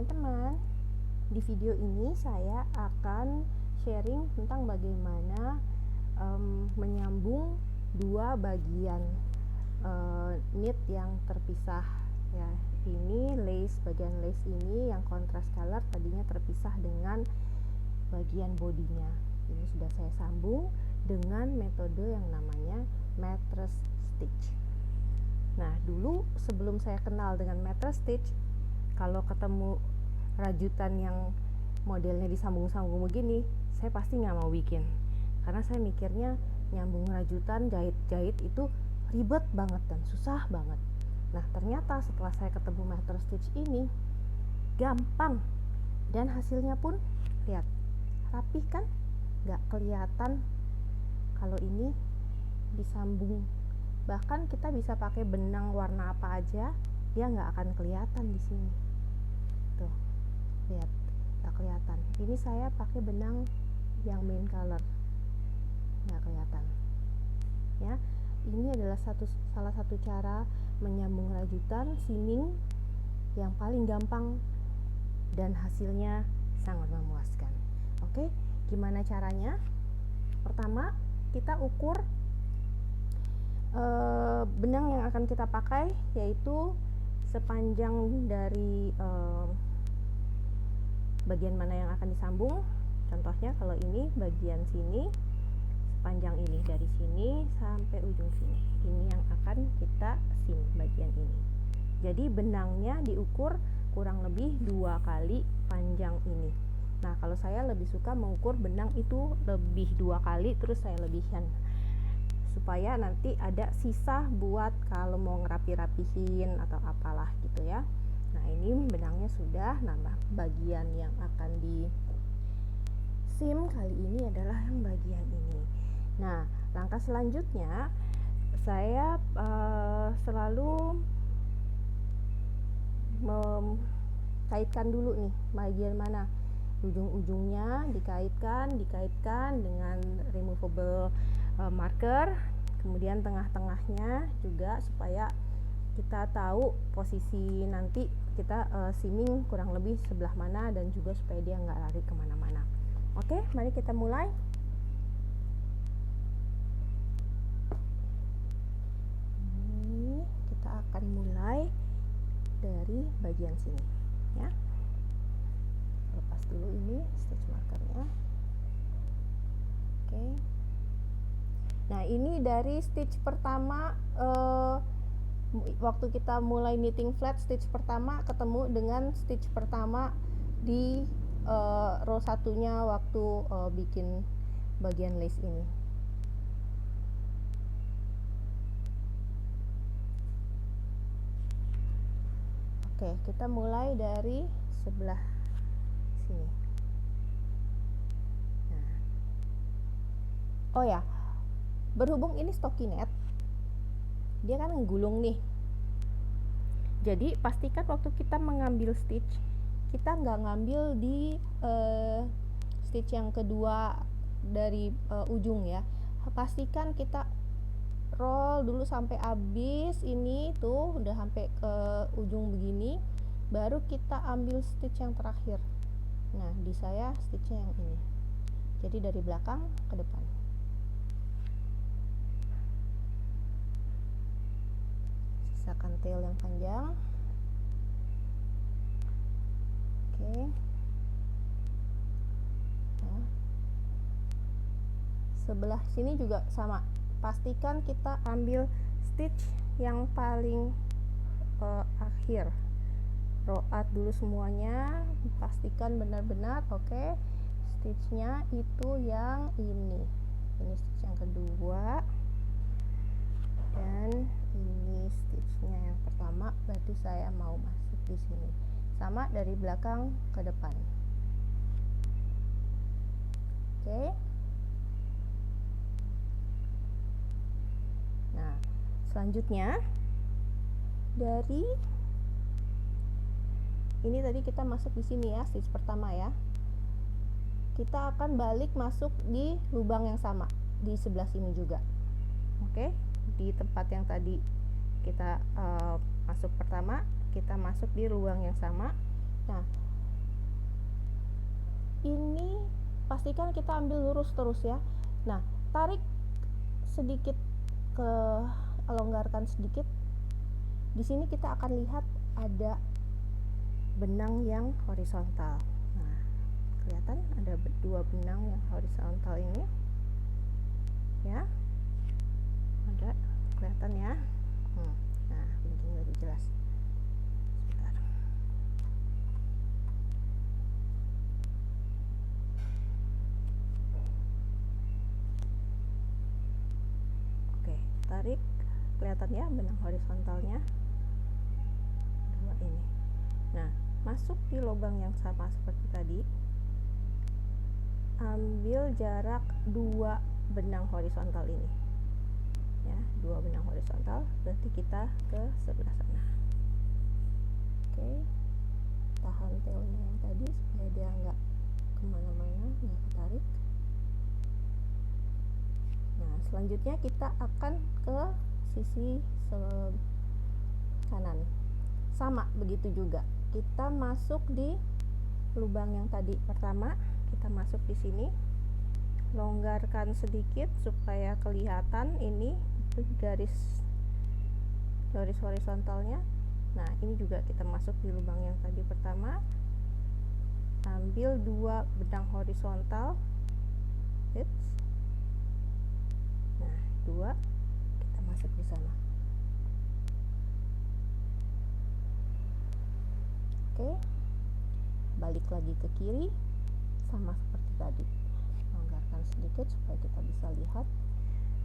teman-teman, di video ini saya akan sharing tentang bagaimana menyambung dua bagian knit yang terpisah ya. Ini bagian lace ini yang kontras color tadinya terpisah dengan bagian bodinya. Ini sudah saya sambung dengan metode yang namanya matress stitch. Nah, dulu sebelum saya kenal dengan matress stitch, kalau ketemu rajutan yang modelnya disambung-sambung begini, saya pasti nggak mau bikin, karena saya mikirnya nyambung rajutan, jahit-jahit itu ribet banget dan susah banget. Nah, ternyata setelah saya ketemu matress stitch ini gampang, dan hasilnya pun lihat rapih kan, nggak kelihatan kalau ini disambung. Bahkan kita bisa pakai benang warna apa aja, dia nggak akan kelihatan di sini. Tuh, lihat, nggak kelihatan. Ini saya pakai benang yang main color, nggak kelihatan. Ya, ini adalah salah satu cara menyambung rajutan seaming yang paling gampang dan hasilnya sangat memuaskan. Oke, gimana caranya? Pertama, kita ukur benang yang akan kita pakai, yaitu sepanjang dari bagian mana yang akan disambung. Contohnya kalau ini bagian sini, sepanjang ini dari sini sampai ujung sini, ini yang akan kita seam bagian ini. Jadi benangnya diukur kurang lebih 2 kali panjang ini. Nah, kalau saya lebih suka mengukur benang itu lebih 2 kali, terus saya lebihkan supaya nanti ada sisa buat kalau mau ngerapi-rapihin atau apalah gitu ya. Nah, ini benangnya sudah, nambah bagian yang akan di seam kali ini adalah yang bagian ini. Nah, langkah selanjutnya saya selalu kaitkan dulu nih bagian mana, ujung-ujungnya dikaitkan dengan removable marker, kemudian tengah-tengahnya juga supaya kita tahu posisi nanti kita seaming kurang lebih sebelah mana, dan juga supaya dia nggak lari kemana-mana. Oke, mari kita mulai. Ini kita akan mulai dari bagian sini ya. Lepas dulu ini stitch markernya. Oke. Nah, ini dari stitch pertama, waktu kita mulai knitting flat, stitch pertama ketemu dengan stitch pertama di row satunya waktu bikin bagian lace ini. Oke, kita mulai dari sebelah sini. Nah. Oh ya, berhubung ini stockinette, dia kan ngegulung nih. Jadi pastikan waktu kita mengambil stitch, kita nggak ngambil di stitch yang kedua dari ujung ya. Pastikan kita roll dulu sampai habis, ini tuh udah sampai ke ujung begini, baru kita ambil stitch yang terakhir. Nah, di saya stitchnya yang ini, jadi dari belakang ke depan. Sisakan tail yang panjang. Oke. Nah, sebelah sini juga sama, pastikan kita ambil stitch yang paling akhir. Row out dulu semuanya, pastikan benar-benar oke. Stitchnya itu yang ini stitch yang kedua, dan ini stitchnya yang pertama, berarti saya mau masuk di sini. Sama dari belakang ke depan. Oke. Nah, selanjutnya dari ini tadi kita masuk di sini ya, stitch pertama ya. Kita akan balik masuk di lubang yang sama di sebelah sini juga. Oke, di tempat yang tadi kita masuk pertama, kita masuk di ruang yang sama. Nah, ini pastikan kita ambil lurus terus ya. Nah, tarik sedikit ke, longgarkan sedikit. Di sini kita akan lihat ada benang yang horizontal. Nah, kelihatan ada dua benang yang horizontal ini ya, ada kelihatan ya. Nah, mungkin lebih jelas. Sebentar. Oke, tarik, kelihatan ya benang horizontalnya dua ini. Nah, masuk di lubang yang sama seperti tadi, ambil jarak dua benang horizontal ini ya, dua benang horizontal, berarti kita ke sebelah sana. Oke, tahan tailnya yang tadi supaya dia nggak kemana-mana, nggak ketarik. Nah, selanjutnya kita akan ke sisi kanan, sama begitu juga, kita masuk di lubang yang tadi pertama, kita masuk di sini, longgarkan sedikit supaya kelihatan ini garis horizontalnya. Nah, ini juga kita masuk di lubang yang tadi pertama, ambil dua benang horizontal, nah dua, kita masuk di sana. Oke, balik lagi ke kiri, sama seperti tadi, longgarkan sedikit supaya kita bisa lihat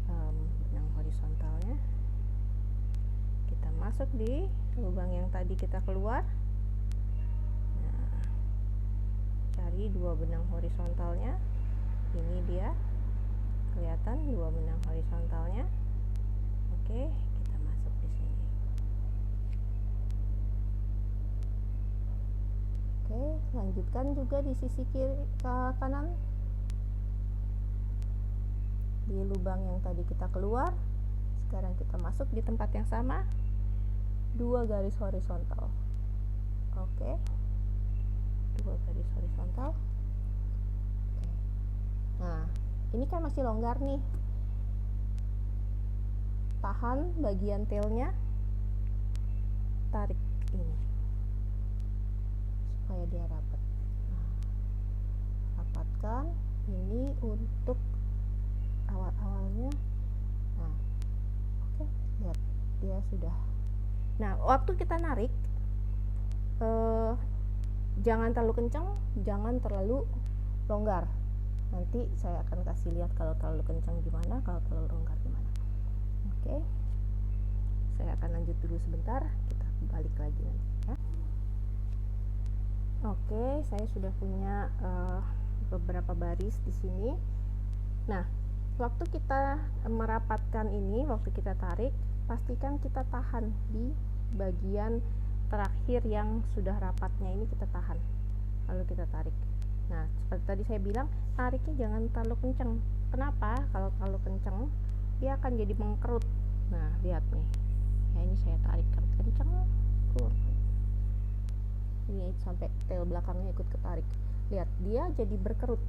benang horizontalnya. Kita masuk di lubang yang tadi kita keluar. Nah, cari dua benang horizontalnya. Ini dia, kelihatan dua benang horizontalnya. Oke, kita masuk di sini. Oke, lanjutkan juga di sisi kiri ke kanan, di lubang yang tadi kita keluar. Sekarang kita masuk di tempat yang sama, dua garis horizontal. Oke, dua garis horizontal. Oke. Nah, ini kan masih longgar nih, tahan bagian tailnya, tarik ini supaya dia rapat. Nah, rapatkan ini untuk awal-awalnya. Nah, oke, lihat dia sudah. Nah, waktu kita narik, jangan terlalu kencang, jangan terlalu longgar. Nanti saya akan kasih lihat kalau terlalu kencang gimana, kalau terlalu longgar gimana. Oke, saya akan lanjut dulu sebentar, kita balik lagi nanti ya. Oke, saya sudah punya beberapa baris di sini. Nah, waktu kita merapatkan ini, waktu kita tarik, pastikan kita tahan di bagian terakhir yang sudah rapatnya ini, kita tahan lalu kita tarik. Nah, seperti tadi saya bilang, tariknya jangan terlalu kencang. Kenapa? Kalau terlalu kencang dia akan jadi mengkerut. Nah, lihat nih ya, ini saya tarik kencang, ini sampai tail belakangnya ikut ketarik. Lihat, dia jadi berkerut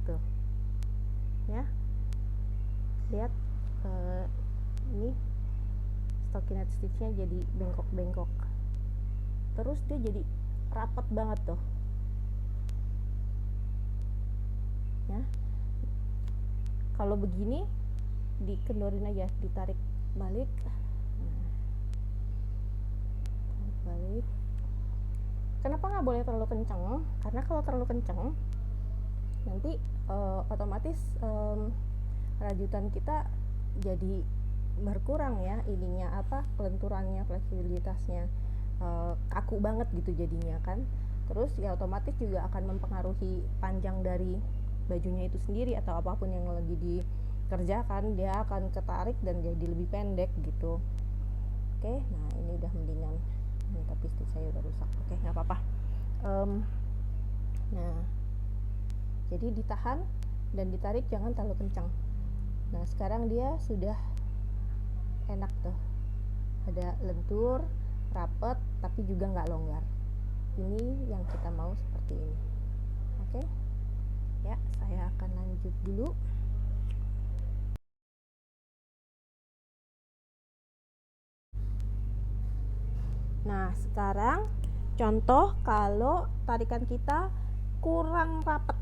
tuh ya, lihat ini stockinette stitchnya jadi bengkok-bengkok, terus dia jadi rapat banget tuh ya. Kalau begini dikendorin aja, ditarik balik, balik. Kenapa nggak boleh terlalu kencang? Karena kalau terlalu kencang nanti otomatis rajutan kita jadi berkurang ya, ininya apa, kelenturannya, fleksibilitasnya kaku banget gitu jadinya kan. Terus ya otomatis juga akan mempengaruhi panjang dari bajunya itu sendiri atau apapun yang lagi dikerjakan, dia akan ketarik dan jadi lebih pendek gitu. Oke, nah ini udah mendingan ini, tapi stitch saya udah rusak. Oke, nggak apa-apa. Nah, jadi ditahan dan ditarik, jangan terlalu kencang. Nah, sekarang dia sudah enak tuh, ada lentur, rapet, tapi juga nggak longgar. Ini yang kita mau seperti ini. Oke ya, saya akan lanjut dulu. Nah, sekarang contoh kalau tarikan kita kurang rapat.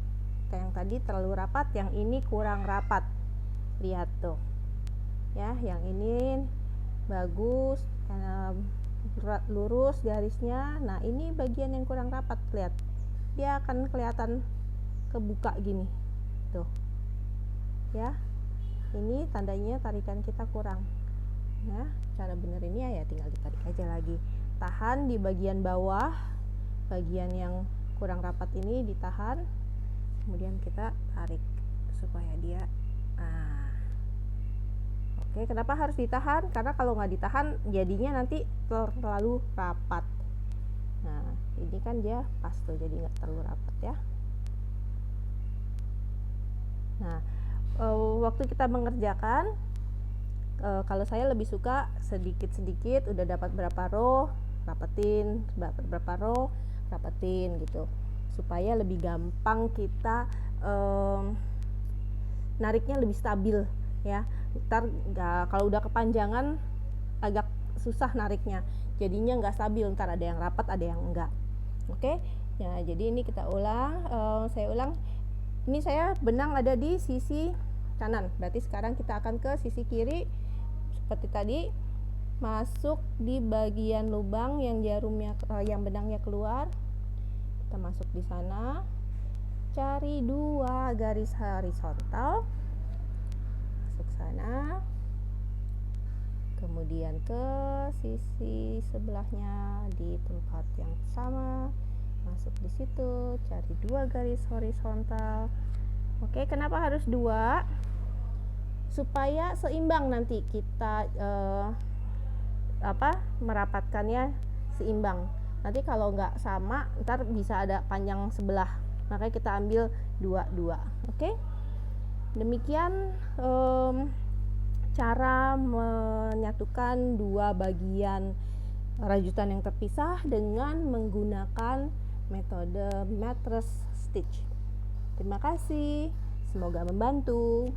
Yang tadi terlalu rapat, yang ini kurang rapat. Lihat tuh. Ya, yang ini bagus karena lurus garisnya. Nah, ini bagian yang kurang rapat, lihat. Dia akan kelihatan kebuka gini. Tuh. Ya. Ini tandanya tarikan kita kurang. Nah, cara bener ini ya tinggal ditarik aja lagi. Tahan di bagian bawah, bagian yang kurang rapat ini ditahan, kemudian kita tarik supaya dia oke. Kenapa harus ditahan? Karena kalau nggak ditahan jadinya nanti terlalu rapat. Nah, ini kan dia pas tuh, jadi nggak terlalu rapat ya. Nah, waktu kita mengerjakan, kalau saya lebih suka sedikit-sedikit, udah dapat berapa row rapetin, berapa row rapetin gitu, supaya lebih gampang kita nariknya lebih stabil ya. Ntar kalau udah kepanjangan agak susah nariknya, jadinya nggak stabil, ntar ada yang rapat ada yang enggak. Oke ya, jadi ini kita ulang. Saya ulang, ini saya benang ada di sisi kanan, berarti sekarang kita akan ke sisi kiri. Seperti tadi, masuk di bagian lubang yang jarumnya, yang benangnya keluar, kita masuk di sana, cari 2 garis horizontal, masuk sana, kemudian ke sisi sebelahnya di tempat yang sama, masuk di situ, cari 2 garis horizontal. Oke, kenapa harus 2? Supaya seimbang nanti kita merapatkannya seimbang. Nanti kalau nggak sama, ntar bisa ada panjang sebelah, makanya kita ambil 2. Oke, demikian cara menyatukan 2 bagian rajutan yang terpisah dengan menggunakan metode matrix stitch. Terima kasih, semoga membantu.